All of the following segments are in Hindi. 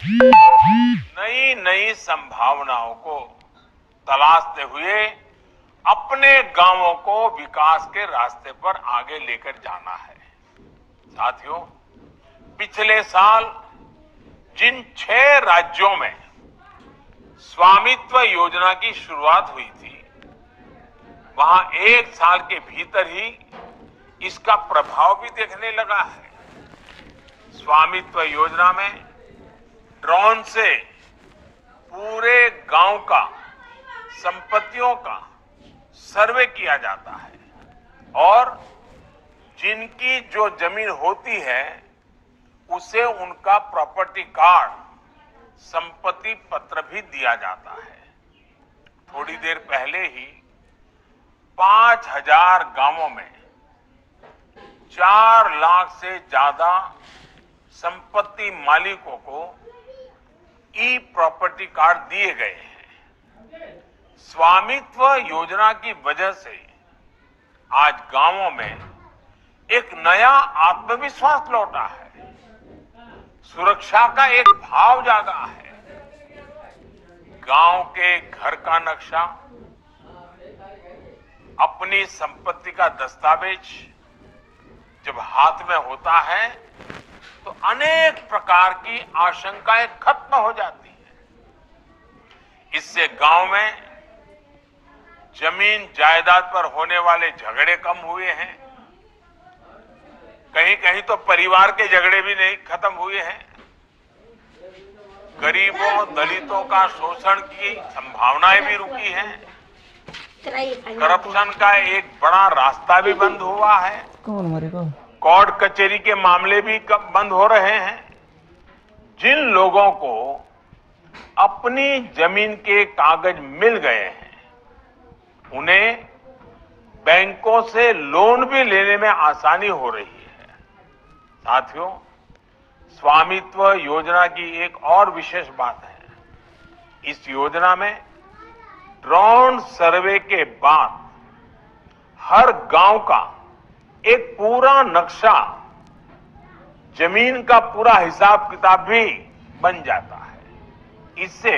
नई नई संभावनाओं को तलाशते हुए अपने गांवों को विकास के रास्ते पर आगे लेकर जाना है। साथियों, पिछले साल जिन 6 राज्यों में स्वामित्व योजना की शुरुआत हुई थी, वहां 1 साल के भीतर ही इसका प्रभाव भी देखने लगा है। स्वामित्व योजना में ड्रोन से पूरे गांव का संपत्तियों का सर्वे किया जाता है और जिनकी जो जमीन होती है उसे उनका प्रॉपर्टी कार्ड, संपत्ति पत्र भी दिया जाता है। थोड़ी देर पहले ही 5000 गांवों में 4 लाख से ज्यादा संपत्ति मालिकों को ई प्रॉपर्टी कार्ड दिए गए हैं। स्वामित्व योजना की वजह से आज गांवों में एक नया आत्मविश्वास लौटा है, सुरक्षा का एक भाव जागा है। गांव के घर का नक्शा, अपनी संपत्ति का दस्तावेज जब हाथ में होता है तो अनेक प्रकार की आशंकाएं खत्म हो जाती हैं। इससे गांव में जमीन जायदाद पर होने वाले झगड़े कम हुए हैं। कहीं कहीं तो परिवार के झगड़े भी नहीं खत्म हुए हैं। गरीबों, दलितों का शोषण की संभावनाएं भी रुकी हैं। करप्शन का एक बड़ा रास्ता भी बंद हुआ है। कोर्ट कचहरी के मामले भी बंद हो रहे हैं। जिन लोगों को अपनी जमीन के कागज मिल गए हैं, उन्हें बैंकों से लोन भी लेने में आसानी हो रही है। साथियों, स्वामित्व योजना की एक और विशेष बात है। इस योजना में ड्रोन सर्वे के बाद हर गांव का एक पूरा नक्शा, जमीन का पूरा हिसाब किताब भी बन जाता है। इससे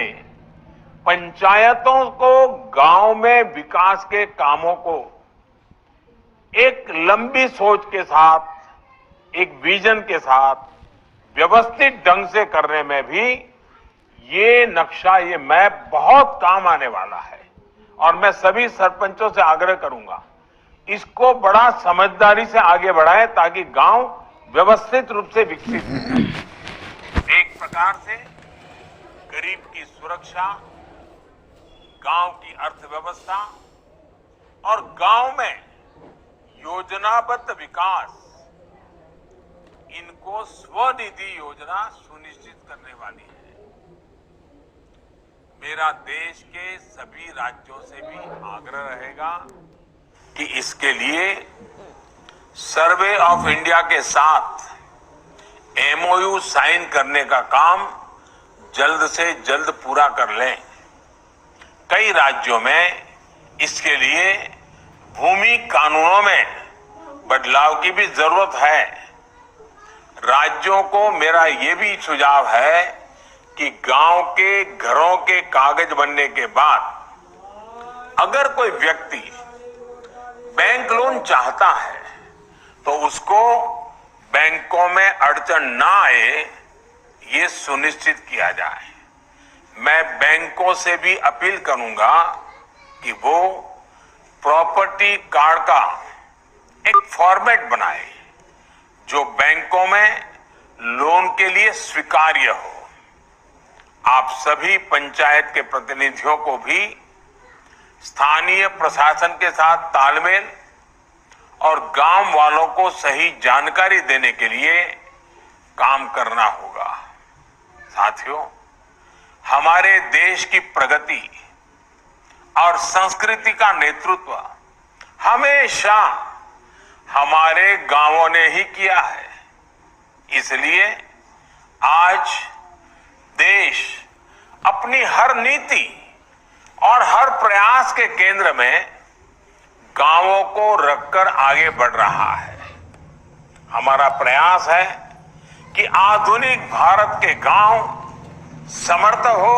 पंचायतों को गांव में विकास के कामों को एक लंबी सोच के साथ, एक विजन के साथ व्यवस्थित ढंग से करने में भी ये नक्शा, ये मैप बहुत काम आने वाला है। और मैं सभी सरपंचों से आग्रह करूंगा, इसको बड़ा समझदारी से आगे बढ़ाएं ताकि गांव व्यवस्थित रूप से विकसित हो। एक प्रकार से गरीब की सुरक्षा, गांव की अर्थव्यवस्था और गांव में योजनाबद्ध विकास, इनको स्वनिधि योजना सुनिश्चित करने वाली है। मेरा देश के सभी राज्यों से भी आग्रह रहेगा कि इसके लिए सर्वे ऑफ इंडिया के साथ एमओयू साइन करने का काम जल्द से जल्द पूरा कर लें। कई राज्यों में इसके लिए भूमि कानूनों में बदलाव की भी जरूरत है। राज्यों को मेरा ये भी सुझाव है कि गांव के घरों के कागज बनने के बाद अगर कोई व्यक्ति बैंक लोन चाहता है तो उसको बैंकों में अड़चन ना आए, ये सुनिश्चित किया जाए। मैं बैंकों से भी अपील करूंगा कि वो प्रॉपर्टी कार्ड का एक फॉर्मेट बनाए जो बैंकों में लोन के लिए स्वीकार्य हो। आप सभी पंचायत के प्रतिनिधियों को भी स्थानीय प्रशासन के साथ तालमेल और गांव वालों को सही जानकारी देने के लिए काम करना होगा। साथियों, हमारे देश की प्रगति और संस्कृति का नेतृत्व हमेशा हमारे गांवों ने ही किया है। इसलिए आज देश अपनी हर नीति और हर प्रयास के केंद्र में गांवों को रखकर आगे बढ़ रहा है। हमारा प्रयास है कि आधुनिक भारत के गांव समर्थ हो